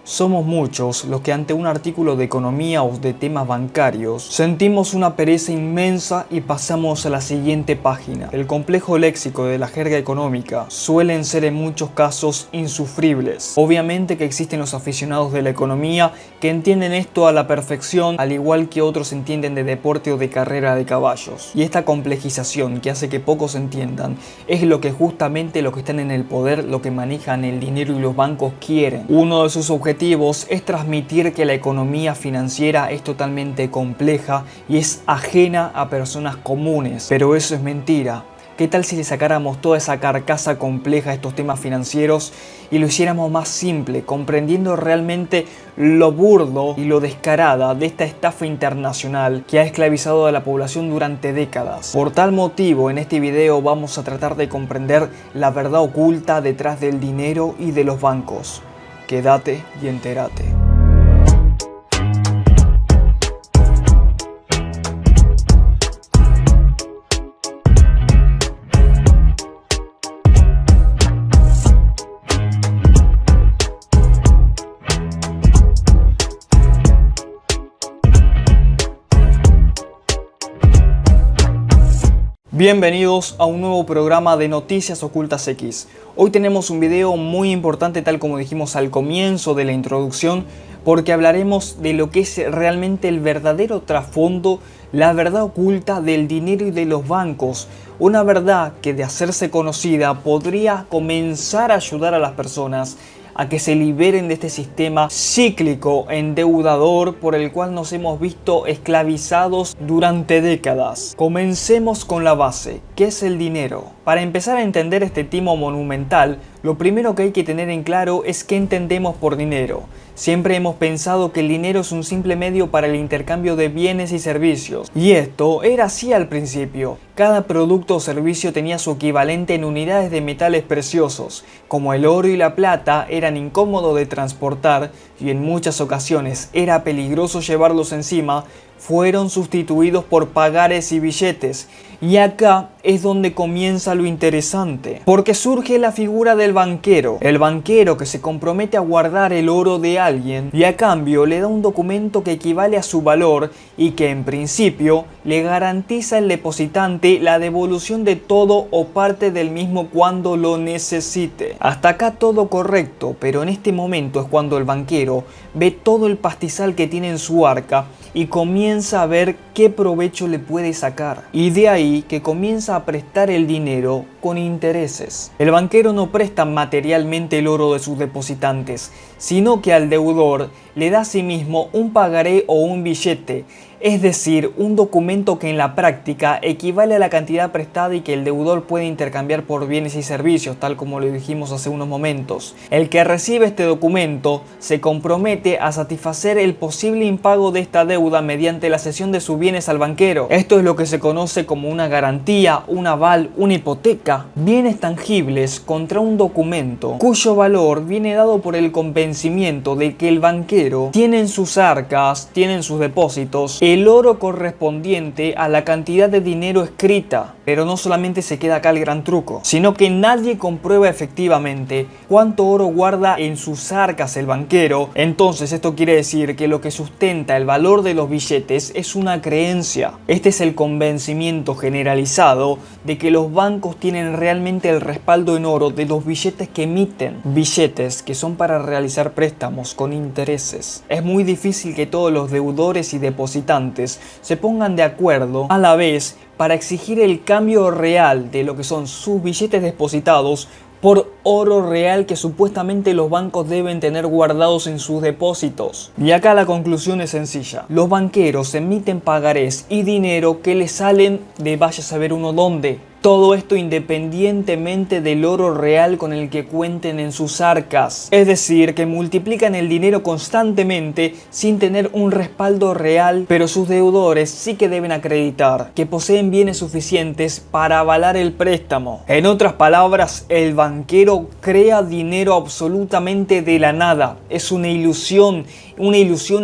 Somos muchos los que ante un artículo de economía o de temas bancarios sentimos una pereza inmensa y pasamos a la siguiente página. El complejo léxico de la jerga económica suelen ser en muchos casos insufribles. Obviamente que existen los aficionados de la economía que entienden esto a la perfección, al igual que otros entienden de deporte o de carrera de caballos. Y esta complejización que hace que pocos entiendan es lo que justamente los que están en el poder, lo que manejan el dinero y los bancos quieren. Uno de sus objetivos es transmitir que la economía financiera es totalmente compleja y es ajena a personas comunes. Pero eso es mentira. ¿Qué tal si le sacáramos toda esa carcasa compleja a estos temas financieros y lo hiciéramos más simple, comprendiendo realmente lo burdo y lo descarada de esta estafa internacional que ha esclavizado a la población durante décadas? Por tal motivo, en este video vamos a tratar de comprender la verdad oculta detrás del dinero y de los bancos. Quédate y entérate. Bienvenidos a un nuevo programa de Noticias Ocultas X. Hoy tenemos un video muy importante, tal como dijimos al comienzo de la introducción, porque hablaremos de lo que es realmente el verdadero trasfondo, la verdad oculta del dinero y de los bancos. Una verdad que, de hacerse conocida, podría comenzar a ayudar a las personas a que se liberen de este sistema cíclico, endeudador, por el cual nos hemos visto esclavizados durante décadas. Comencemos con la base. ¿Qué es el dinero? Para empezar a entender este timo monumental, lo primero que hay que tener en claro es qué entendemos por dinero. Siempre hemos pensado que el dinero es un simple medio para el intercambio de bienes y servicios. Y esto era así al principio. Cada producto o servicio tenía su equivalente en unidades de metales preciosos. Como el oro y la plata eran incómodos de transportar y en muchas ocasiones era peligroso llevarlos encima, fueron sustituidos por pagares y billetes. Y acá es donde comienza lo interesante, porque surge la figura del banquero. El banquero que se compromete a guardar el oro de alguien y a cambio le da un documento que equivale a su valor y que en principio le garantiza al depositante la devolución de todo o parte del mismo cuando lo necesite. Hasta acá todo correcto, pero en este momento es cuando el banquero ve todo el pastizal que tiene en su arca y comienza a ver qué provecho le puede sacar. Y de ahí que comienza a prestar el dinero con intereses. El banquero no presta materialmente el oro de sus depositantes, sino que al deudor le da a sí mismo un pagaré o un billete, es decir, un documento que en la práctica equivale a la cantidad prestada y que el deudor puede intercambiar por bienes y servicios, tal como lo dijimos hace unos momentos. El que recibe este documento se compromete a satisfacer el posible impago de esta deuda mediante la cesión de sus bienes al banquero. Esto es lo que se conoce como una garantía, un aval, una hipoteca. Bienes tangibles contra un documento cuyo valor viene dado por el convencimiento de que el banquero tiene en sus arcas, tiene en sus depósitos, el oro correspondiente a la cantidad de dinero escrita. Pero no solamente se queda acá el gran truco, sino que nadie comprueba efectivamente cuánto oro guarda en sus arcas el banquero. Entonces esto quiere decir que lo que sustenta el valor de los billetes es una creencia. Este es el convencimiento generalizado de que los bancos tienen realmente el respaldo en oro de los billetes que emiten. Billetes que son para realizar préstamos con intereses. Es muy difícil que todos los deudores y depositantes se pongan de acuerdo a la vez para exigir el cambio real de lo que son sus billetes depositados por oro real que supuestamente los bancos deben tener guardados en sus depósitos. Y acá la conclusión es sencilla. Los banqueros emiten pagarés y dinero que les salen de vaya a saber uno dónde. Todo esto independientemente del oro real con el que cuenten en sus arcas. Es decir, que multiplican el dinero constantemente sin tener un respaldo real, pero sus deudores sí que deben acreditar que poseen bienes suficientes para avalar el préstamo. En otras palabras, el banquero crea dinero absolutamente de la nada. Es una ilusión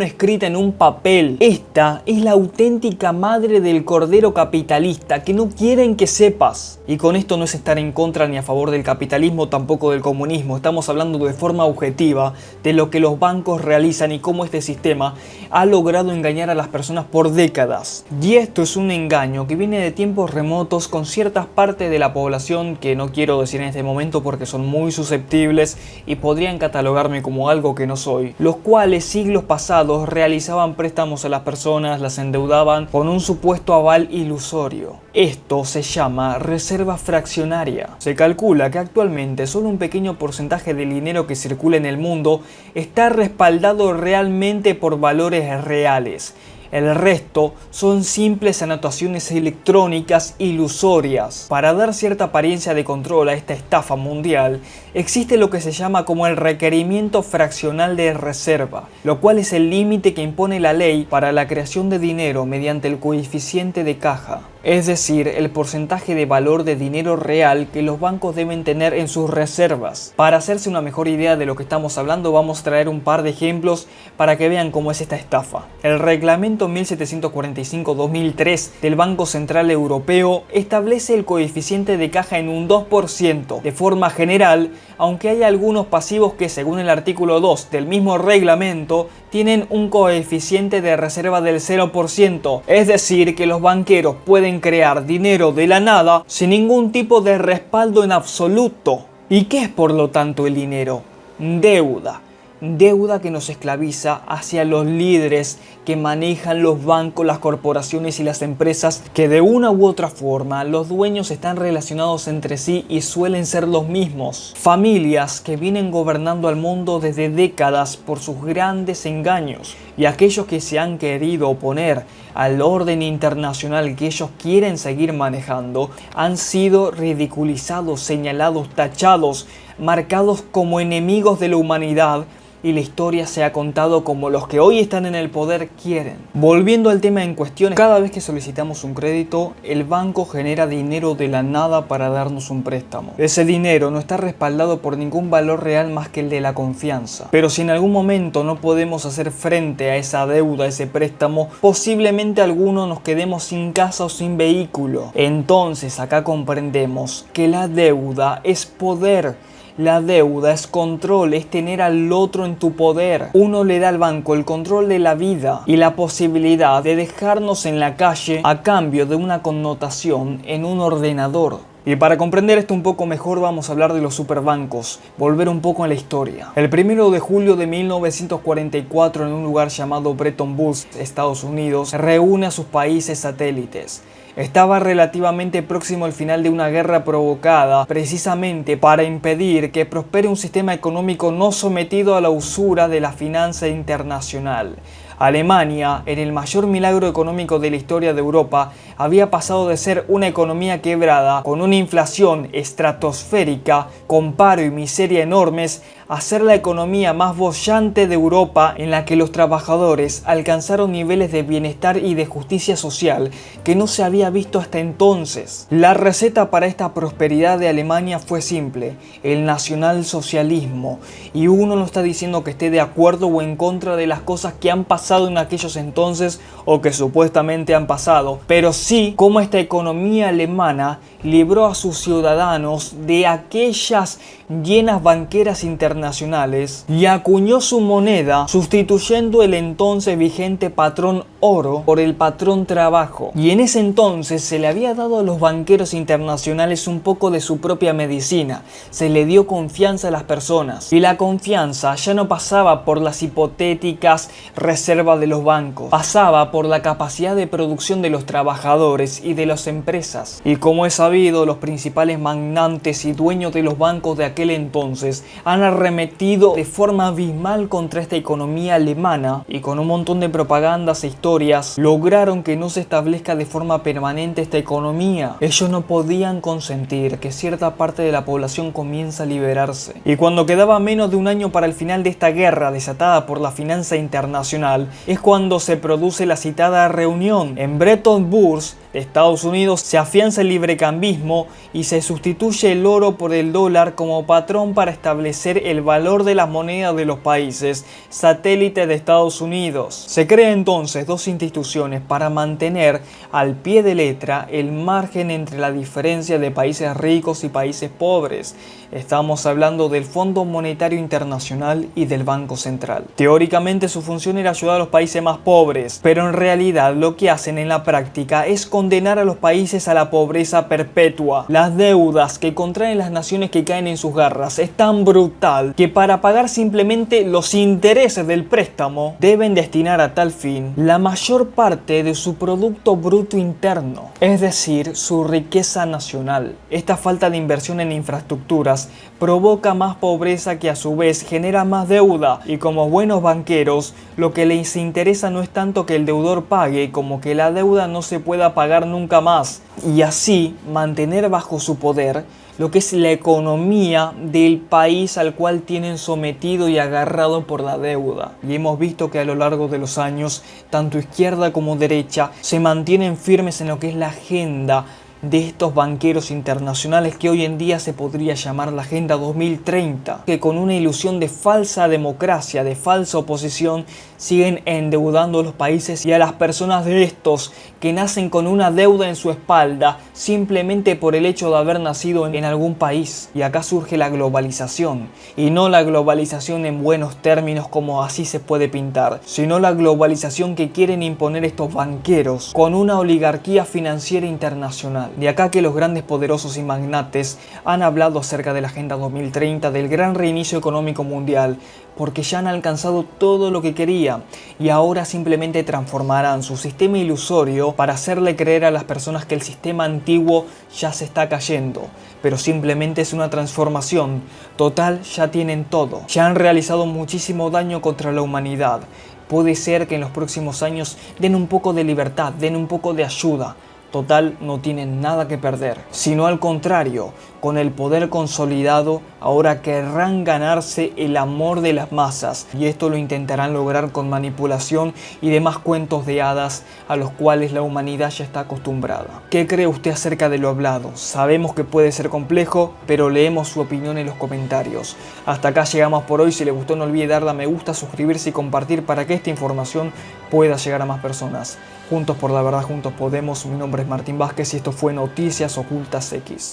escrita en un papel. Esta es la auténtica madre del cordero capitalista que no quieren que sepa. paz. Y con esto no es estar en contra ni a favor del capitalismo, tampoco del comunismo. Estamos hablando de forma objetiva de lo que los bancos realizan y cómo este sistema ha logrado engañar a las personas por décadas. Y esto es un engaño que viene de tiempos remotos con ciertas partes de la población que no quiero decir en este momento porque son muy susceptibles y podrían catalogarme como algo que no soy, los cuales siglos pasados realizaban préstamos a las personas, las endeudaban con un supuesto aval ilusorio. Esto se llama reserva fraccionaria. Se calcula que actualmente solo un pequeño porcentaje del dinero que circula en el mundo está respaldado realmente por valores reales. El resto son simples anotaciones electrónicas ilusorias. Para dar cierta apariencia de control a esta estafa mundial, existe lo que se llama como el requerimiento fraccional de reserva, lo cual es el límite que impone la ley para la creación de dinero mediante el coeficiente de caja, es decir, el porcentaje de valor de dinero real que los bancos deben tener en sus reservas. Para hacerse una mejor idea de lo que estamos hablando, vamos a traer un par de ejemplos para que vean cómo es esta estafa. El reglamento 1745-2003 del Banco Central Europeo establece el coeficiente de caja en un 2%. De forma general, aunque hay algunos pasivos que, según el artículo 2 del mismo reglamento, tienen un coeficiente de reserva del 0%, es decir, que los banqueros pueden crear dinero de la nada sin ningún tipo de respaldo en absoluto. ¿Y qué es por lo tanto el dinero? Deuda. Deuda que nos esclaviza hacia los líderes que manejan los bancos, las corporaciones y las empresas, que de una u otra forma los dueños están relacionados entre sí y suelen ser los mismos. Familias que vienen gobernando al mundo desde décadas por sus grandes engaños, y aquellos que se han querido oponer al orden internacional que ellos quieren seguir manejando han sido ridiculizados, señalados, tachados, marcados como enemigos de la humanidad, y la historia se ha contado como los que hoy están en el poder quieren. Volviendo al tema en cuestión, cada vez que solicitamos un crédito, el banco genera dinero de la nada para darnos un préstamo. Ese dinero no está respaldado por ningún valor real más que el de la confianza. Pero si en algún momento no podemos hacer frente a esa deuda, a ese préstamo, posiblemente algunos nos quedemos sin casa o sin vehículo. Entonces acá comprendemos que la deuda es poder. La deuda es control, es tener al otro en tu poder. Uno le da al banco el control de la vida y la posibilidad de dejarnos en la calle a cambio de una connotación en un ordenador. Y para comprender esto un poco mejor vamos a hablar de los superbancos, volver un poco en la historia. El 1 de julio de 1944 en un lugar llamado Bretton Woods, Estados Unidos, reúne a sus países satélites. Estaba relativamente próximo al final de una guerra provocada precisamente para impedir que prospere un sistema económico no sometido a la usura de la finanza internacional. Alemania, en el mayor milagro económico de la historia de Europa, había pasado de ser una economía quebrada, con una inflación estratosférica, con paro y miseria enormes, a ser la economía más boyante de Europa, en la que los trabajadores alcanzaron niveles de bienestar y de justicia social que no se había visto hasta entonces. La receta para esta prosperidad de Alemania fue simple: el nacionalsocialismo. Y uno no está diciendo que esté de acuerdo o en contra de las cosas que han pasado en aquellos entonces o que supuestamente han pasado, pero sí cómo esta economía alemana libró a sus ciudadanos de aquellas llenas banqueras internacionales y acuñó su moneda sustituyendo el entonces vigente patrón oro por el patrón trabajo. Y en ese entonces se le había dado a los banqueros internacionales un poco de su propia medicina, se le dio confianza a las personas, y la confianza ya no pasaba por las hipotéticas reservas de los bancos, pasaba por la capacidad de producción de los trabajadores y de las empresas. Y como es sabido, los principales magnates y dueños de los bancos de aquel entonces han arremetido de forma abismal contra esta economía alemana, y con un montón de propagandas e historias lograron que no se establezca de forma permanente esta economía. Ellos no podían consentir que cierta parte de la población comience a liberarse. Y cuando quedaba menos de un año para el final de esta guerra desatada por la finanza internacional, es cuando se produce la citada reunión en Bretton Woods, de Estados Unidos, se afianza el librecambismo y se sustituye el oro por el dólar como patrón para establecer el valor de las monedas de los países satélites de Estados Unidos. Se crean entonces dos instituciones para mantener al pie de letra el margen entre la diferencia de países ricos y países pobres. Estamos hablando del Fondo Monetario Internacional y del Banco Central. Teóricamente su función era ayudar a los países más pobres, pero en realidad lo que hacen en la práctica es condenar a los países a la pobreza perpetua. Las deudas que contraen las naciones que caen en sus garras es tan brutal que para pagar simplemente los intereses del préstamo deben destinar a tal fin la mayor parte de su Producto Bruto Interno, es decir, su riqueza nacional. Esta falta de inversión en infraestructuras provoca más pobreza que a su vez genera más deuda, y como buenos banqueros lo que les interesa no es tanto que el deudor pague como que la deuda no se pueda pagar nunca más, y así mantener bajo su poder lo que es la economía del país al cual tienen sometido y agarrado por la deuda. Y hemos visto que a lo largo de los años, tanto izquierda como derecha se mantienen firmes en lo que es la agenda de estos banqueros internacionales que hoy en día se podría llamar la Agenda 2030, que con una ilusión de falsa democracia, de falsa oposición, siguen endeudando a los países y a las personas de estos que nacen con una deuda en su espalda simplemente por el hecho de haber nacido en algún país. Y acá surge la globalización, y no la globalización en buenos términos como así se puede pintar, sino la globalización que quieren imponer estos banqueros con una oligarquía financiera internacional. De acá que los grandes poderosos y magnates han hablado acerca de la Agenda 2030, del gran reinicio económico mundial, porque ya han alcanzado todo lo que querían y ahora simplemente transformarán su sistema ilusorio para hacerle creer a las personas que el sistema antiguo ya se está cayendo. Pero simplemente es una transformación. Total, ya tienen todo. Ya han realizado muchísimo daño contra la humanidad. Puede ser que en los próximos años den un poco de libertad, den un poco de ayuda. Total, no tienen nada que perder, sino al contrario, con el poder consolidado, ahora querrán ganarse el amor de las masas, y esto lo intentarán lograr con manipulación y demás cuentos de hadas a los cuales la humanidad ya está acostumbrada. ¿Qué cree usted acerca de lo hablado? Sabemos que puede ser complejo, pero leemos su opinión en los comentarios. Hasta acá llegamos por hoy. Si le gustó, no olvide darle a me gusta, suscribirse y compartir para que esta información pueda llegar a más personas. Juntos por la verdad, juntos podemos. Mi nombre es Martín Vázquez y esto fue Noticias Ocultas X.